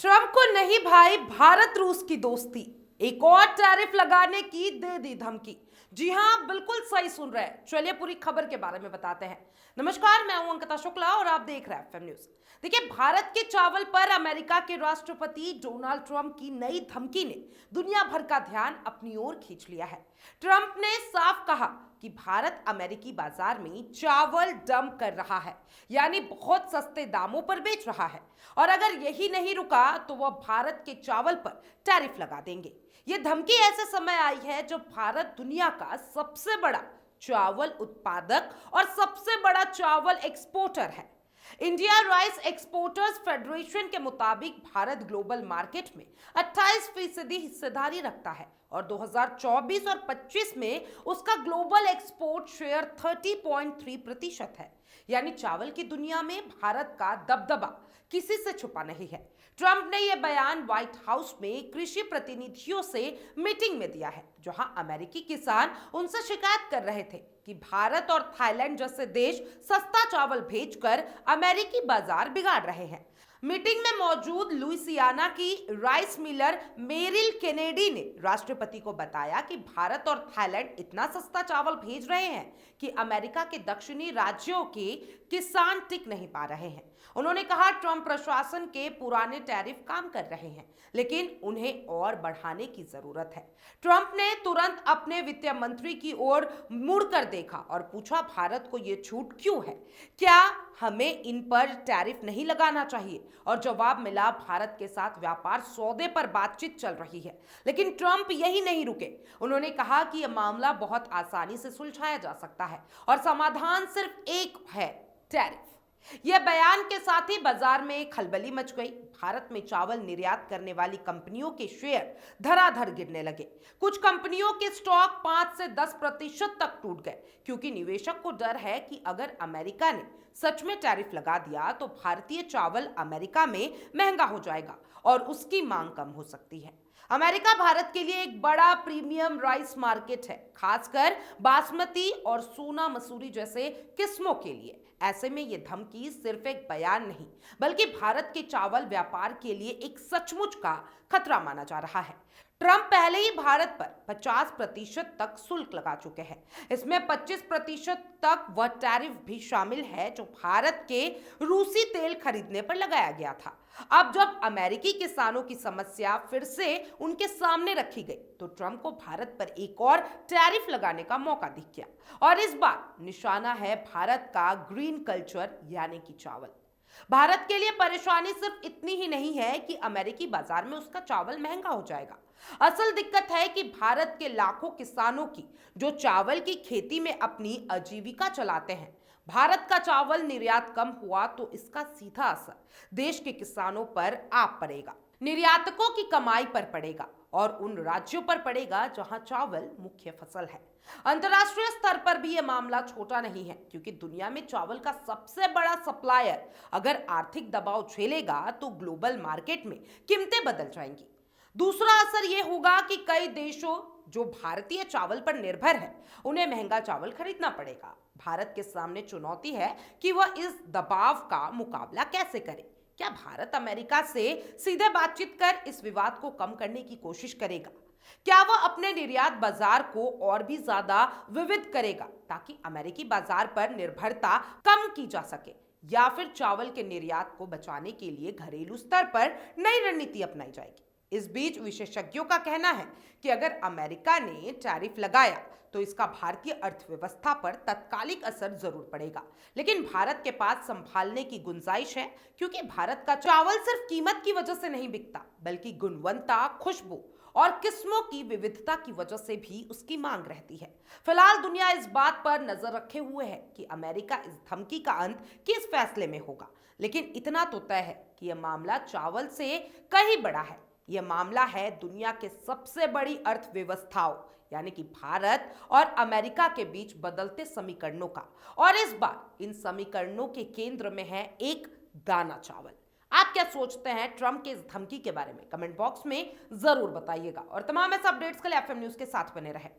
Trump को नहीं भाई भारत रूस की दोस्ती, एक और टैरिफ लगाने की दे दी धमकी। जी हां, बिल्कुल सही सुन रहे हैं। चलिए पूरी खबर के बारे में बताते हैं। नमस्कार, मैं हूं अंकिता शुक्ला और आप देख रहे हैं एफएम न्यूज। देखिए, भारत के चावल पर अमेरिका के राष्ट्रपति डोनाल्ड ट्रंप की नई धमकी ने दुनिया भर का ध्यान अपनी ओर खींच लिया है। ट्रंप ने साफ कहा कि भारत अमेरिकी बाजार में चावल डंप कर रहा है, यानी बहुत सस्ते दामों पर बेच रहा है, और अगर यही नहीं रुका तो वह भारत के चावल पर टैरिफ लगा देंगे। ये धमकी ऐसे समय आई है जब भारत दुनिया का सबसे बड़ा चावल उत्पादक और सबसे बड़ा चावल एक्सपोर्टर है। इंडिया राइस एक्सपोर्टर्स फेडरेशन के मुताबिक भारत ग्लोबल मार्केट में 28% हिस्सेदारी रखता है और 2024 और 25 में उसका ग्लोबल एक्सपोर्ट शेयर 30.3% है। यानी चावल की दुनिया में भारत का दबदबा किसी से छुपा नहीं है। ट्रंप ने यह बयान व्हाइट हाउस में कृषि प्रतिनिधियों से मीटिंग में दिया है, जहां अमेरिकी किसान उनसे शिकायत कर रहे थे कि भारत और थाईलैंड जैसे देश सस्ता चावल भेजकर अमेरिकी बाजार बिगाड़ रहे हैं। मीटिंग में मौजूद लुइसियाना की राइस मिलर मेरिल केनेडी ने राष्ट्रपति को बताया कि भारत और थाईलैंड इतना सस्ता चावल भेज रहे हैं कि अमेरिका के दक्षिणी राज्यों के किसान टिक नहीं पा रहे हैं। उन्होंने कहा, ट्रंप प्रशासन के पुराने टैरिफ काम कर रहे हैं, लेकिन उन्हें और बढ़ाने की जरूरत है। ट्रंप ने तुरंत अपने वित्त मंत्री की ओर मुड़कर देखा और पूछा, भारत को यह छूट क्यों है? क्या हमें इन पर टैरिफ नहीं लगाना चाहिए? और जवाब मिला, भारत के साथ व्यापार सौदे पर बातचीत चल रही है। लेकिन ट्रंप यही नहीं रुके। उन्होंने कहा कि यह मामला बहुत आसानी से सुलझाया जा सकता है और समाधान सिर्फ एक है, टैरिफ। यह बयान के साथ ही बाजार में खलबली मच गई। भारत में चावल निर्यात करने वाली कंपनियों के शेयर धड़ाधड़ गिरने लगे। कुछ कंपनियों के स्टॉक 5 से 10% तक टूट गए, क्योंकि निवेशक को डर है कि अगर अमेरिका ने सच में टैरिफ लगा दिया तो भारतीय चावल अमेरिका में महंगा हो जाएगा और उसकी मांग कम हो सकती है। अमेरिका भारत के लिए एक बड़ा प्रीमियम राइस मार्केट है, खासकर बासमती और सोना मसूरी जैसे किस्मों के लिए। ऐसे में यह धमकी सिर्फ एक बयान नहीं, बल्कि भारत के चावल व्यापार के लिए एक सचमुच का खतरा माना जा रहा है। ट्रंप पहले ही भारत पर 50% तक शुल्क लगा चुके हैं। इसमें 25% तक वह टैरिफ भी शामिल है जो भारत के रूसी तेल खरीदने पर लगाया गया था। अब जब अमेरिकी किसानों की समस्या फिर से उनके सामने रखी गई, तो ट्रंप को भारत पर एक और टैरिफ लगाने का मौका दिख गया, और इस बार निशाना है भारत का ग्रीन कल्चर, यानी कि चावल। भारत के लिए परेशानी सिर्फ इतनी ही नहीं है कि अमेरिकी बाजार में उसका चावल महंगा हो जाएगा। असल दिक्कत है कि भारत के लाखों किसानों की जो चावल की खेती में अपनी आजीविका चलाते हैं, भारत का चावल निर्यात कम हुआ तो इसका सीधा असर देश के किसानों पर आ पड़ेगा, निर्यातकों की कमाई पर पड़ेगा और उन राज्यों पर पड़ेगा जहां चावल मुख्य फसल है। अंतर्राष्ट्रीय स्तर पर भी यह मामला छोटा नहीं है, क्योंकि दुनिया में चावल का सबसे बड़ा सप्लायर अगर आर्थिक दबाव झेलेगा तो ग्लोबल मार्केट में कीमतें बदल जाएंगी। दूसरा असर यह होगा कि कई देशों जो भारतीय चावल पर निर्भर है, उन्हें महंगा चावल खरीदना पड़ेगा। भारत के सामने चुनौती है कि वह इस दबाव का मुकाबला कैसे करे। क्या भारत अमेरिका से सीधे बातचीत कर इस विवाद को कम करने की कोशिश करेगा? क्या वह अपने निर्यात बाजार को और भी ज्यादा विविध करेगा ताकि अमेरिकी बाजार पर निर्भरता कम की जा सके? या फिर चावल के निर्यात को बचाने के लिए घरेलू स्तर पर नई रणनीति अपनाई जाएगी? इस बीच विशेषज्ञों का कहना है कि अगर अमेरिका ने टैरिफ लगाया तो इसका भारतीय अर्थव्यवस्था पर तात्कालिक असर जरूर पड़ेगा, लेकिन भारत के पास संभालने की गुंजाइश है, क्योंकि भारत का चावल सिर्फ कीमत की वजह से नहीं बिकता, बल्कि गुणवत्ता, खुशबू और किस्मों की विविधता की वजह से भी उसकी मांग रहती है। फिलहाल दुनिया इस बात पर नजर रखे हुए है कि अमेरिका इस धमकी का अंत किस फैसले में होगा, लेकिन इतना तो तय है कि यह मामला चावल से कहीं बड़ा है। यह मामला है दुनिया के सबसे बड़ी अर्थव्यवस्थाओं, यानी कि भारत और अमेरिका के बीच बदलते समीकरणों का, और इस बार इन समीकरणों के केंद्र में है एक दाना चावल। आप क्या सोचते हैं ट्रंप के इस धमकी के बारे में? कमेंट बॉक्स में जरूर बताइएगा और तमाम ऐसे अपडेट्स के लिए एफएम न्यूज के साथ बने रहें।